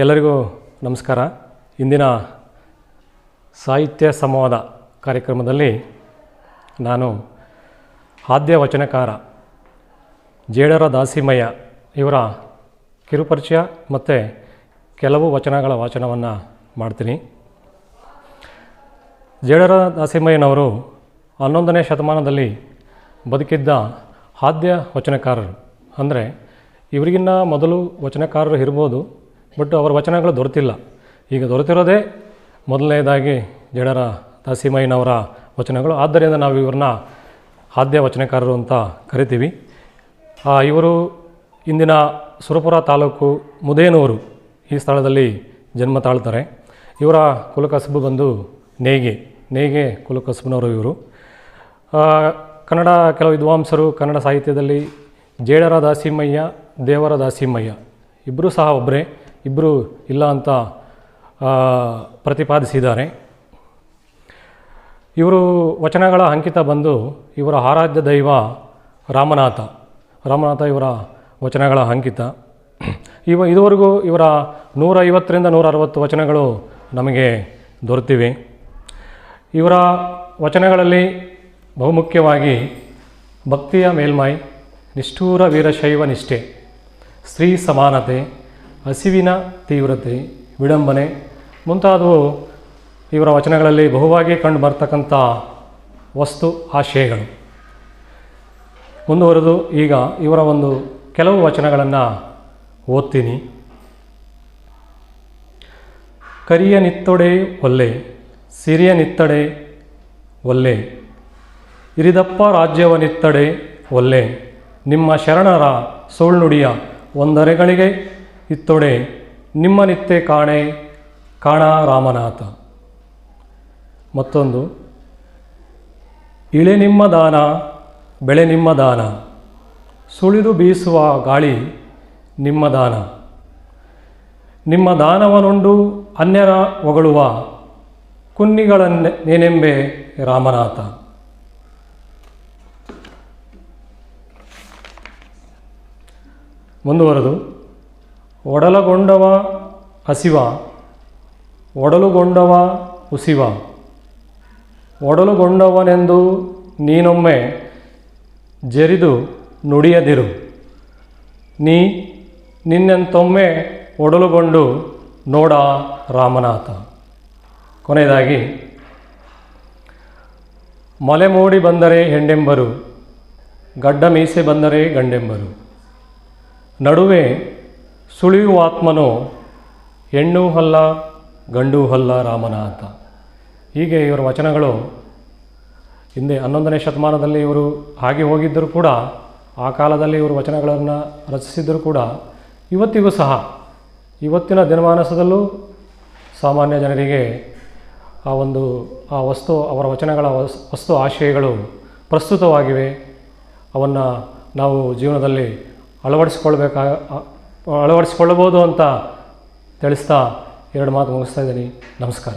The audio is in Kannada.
ಎಲ್ಲರಿಗೂ ನಮಸ್ಕಾರ. ಇಂದಿನ ಸಾಹಿತ್ಯ ಸಂವಾದ ಕಾರ್ಯಕ್ರಮದಲ್ಲಿ ನಾನು ಆದ್ಯ ವಚನಕಾರ ಜೇಡರ ದಾಸಿಮಯ್ಯ ಇವರ ಕಿರುಪರಿಚಯ ಮತ್ತು ಕೆಲವು ವಚನಗಳ ವಾಚನವನ್ನು ಮಾಡ್ತೀನಿ. ಜೇಡರ ದಾಸಿಮಯ್ಯನವರು 11ನೇ ಶತಮಾನದಲ್ಲಿ ಬದುಕಿದ್ದ ಆದ್ಯ ವಚನಕಾರರು. ಅಂದರೆ ಇವರಿಗಿನ್ನ ಮೊದಲು ವಚನಕಾರರು ಇರ್ಬೋದು, ಬಟ್ ಅವರ ವಚನಗಳು ದೊರೆತಿಲ್ಲ. ಈಗ ದೊರೆತಿರೋದೇ ಮೊದಲನೇದಾಗಿ ಜೇಡರ ದಾಸಿಮಯ್ಯನವರ ವಚನಗಳು. ಆದ್ದರಿಂದ ನಾವು ಇವ್ರನ್ನ ಆದ್ಯ ವಚನಕಾರರು ಅಂತ ಕರಿತೀವಿ. ಇವರು ಇಂದಿನ ಸುರಪುರ ತಾಲೂಕು ಮುದೇನೂರು ಈ ಸ್ಥಳದಲ್ಲಿ ಜನ್ಮ ತಾಳ್ತಾರೆ. ಇವರ ಕುಲಕಸಬು ಬಂದು ನೇಯ್ಗೆ ಕುಲಕಸಬ್ನವರು ಇವರು. ಕನ್ನಡ ಕೆಲವು ವಿದ್ವಾಂಸರು ಕನ್ನಡ ಸಾಹಿತ್ಯದಲ್ಲಿ ಜೇಡರ ದಾಸಿಮಯ್ಯ, ದೇವರ ದಾಸಿಮಯ್ಯ ಇಬ್ಬರೂ ಸಹ ಒಬ್ಬರೇ, ಇಬ್ಬರು ಇಲ್ಲ ಅಂತ ಪ್ರತಿಪಾದಿಸಿದ್ದಾರೆ. ಇವರು ವಚನಗಳ ಅಂಕಿತ ಬಂದು ಇವರ ಆರಾಧ್ಯ ದೈವ ರಾಮನಾಥ ಇವರ ವಚನಗಳ ಅಂಕಿತ. ಇದುವರೆಗೂ ಇವರ 150ರಿಂದ 160 ವಚನಗಳು ನಮಗೆ ದೊರೆತಿವೆ. ಇವರ ವಚನಗಳಲ್ಲಿ ಬಹುಮುಖ್ಯವಾಗಿ ಭಕ್ತಿಯ ಮೇಲ್ಮೈ, ನಿಷ್ಠೂರ ವೀರಶೈವ ನಿಷ್ಠೆ, ಸ್ತ್ರೀ ಸಮಾನತೆ, ಹಸಿವಿನ ತೀವ್ರತೆ, ವಿಡಂಬನೆ ಮುಂತಾದವು ಇವರ ವಚನಗಳಲ್ಲಿ ಬಹುವಾಗಿ ಕಂಡು ಬರ್ತಕ್ಕಂಥ ವಸ್ತು ಆಶಯಗಳು. ಮುಂದುವರೆದು ಈಗ ಇವರ ಒಂದು ಕೆಲವು ವಚನಗಳನ್ನು ಓದ್ತೀನಿ. ಕರಿಯ ನಿತ್ತೊಡೆ ಒಲ್ಲೆ, ಸಿರಿಯ ನಿತ್ತಡೆ ಒಲ್ಲೆ, ಇರಿದಪ್ಪ ರಾಜ್ಯವನಿತ್ತಡೆ ಒಲ್ಲೆ, ನಿಮ್ಮ ಶರಣರ ಸೋಳ್ನುಡಿಯ ಒಂದರೆಗಳಿಗೆ ಇತ್ತೊಡೆ, ನಿಮ್ಮ ನಿತ್ಯ ಕಾಣ ರಾಮನಾಥ. ಮತ್ತೊಂದು, ಇಳೆ ನಿಮ್ಮ ದಾನ, ಬೆಳೆ ನಿಮ್ಮ ದಾನ, ಸುಳಿದು ಬೀಸುವ ಗಾಳಿ ನಿಮ್ಮ ದಾನ, ನಿಮ್ಮ ದಾನವನುಂಡು ಅನ್ಯರ ಹೊಗಳುವ ಕುನ್ನಿಗಳನ್ನೇನೆಂಬೆ ರಾಮನಾಥ. ಮುಂದುವರೆದು, ಒಡಲಗೊಂಡವ ಹಸಿವ, ಒಡಲುಗೊಂಡವ ಉಸಿವ, ಒಡಲುಗೊಂಡವನೆಂದು ನೀನೊಮ್ಮೆ ಜರಿದು ನುಡಿಯದಿರು, ನಿನ್ನೆಂತೊಮ್ಮೆ ಒಡಲುಗೊಂಡು ನೋಡ ರಾಮನಾಥ. ಕೊನೆಯದಾಗಿ, ಮಲೆ ಮೂಡಿ ಬಂದರೆ ಹೆಣ್ಣೆಂಬರು, ಗಡ್ಡ ಮೀಸೆ ಬಂದರೆ ಗಂಡೆಂಬರು, ನಡುವೆ ಸುಳಿಯುವಾತ್ಮನು ಹೆಣ್ಣೂ ಅಲ್ಲ ಗಂಡೂ ಅಲ್ಲ ರಾಮನಾಥ. ಹೀಗೆ ಇವರ ವಚನಗಳು ಹಿಂದೆ 11ನೇ ಶತಮಾನದಲ್ಲಿ ಇವರು ಹಾಗೆ ಹೋಗಿದ್ದರೂ ಕೂಡ, ಆ ಕಾಲದಲ್ಲಿ ಇವರು ವಚನಗಳನ್ನು ರಚಿಸಿದ್ದರೂ ಕೂಡ ಇವತ್ತಿಗೂ ಸಹ ಇವತ್ತಿನ ದಿನಮಾನಸದಲ್ಲೂ ಸಾಮಾನ್ಯ ಜನರಿಗೆ ಆ ವಸ್ತು, ಅವರ ವಚನಗಳ ವಸ್ತು ಆಶಯಗಳು ಪ್ರಸ್ತುತವಾಗಿವೆ. ಅವನ್ನು ನಾವು ಜೀವನದಲ್ಲಿ ಅಳವಡಿಸಿಕೊಳ್ಳಬಹುದು ಅಂತ ತಿಳಿಸ್ತಾ 2 ಮಾತು ಮುಗಿಸ್ತಾ ಇದ್ದೀನಿ. ನಮಸ್ಕಾರ.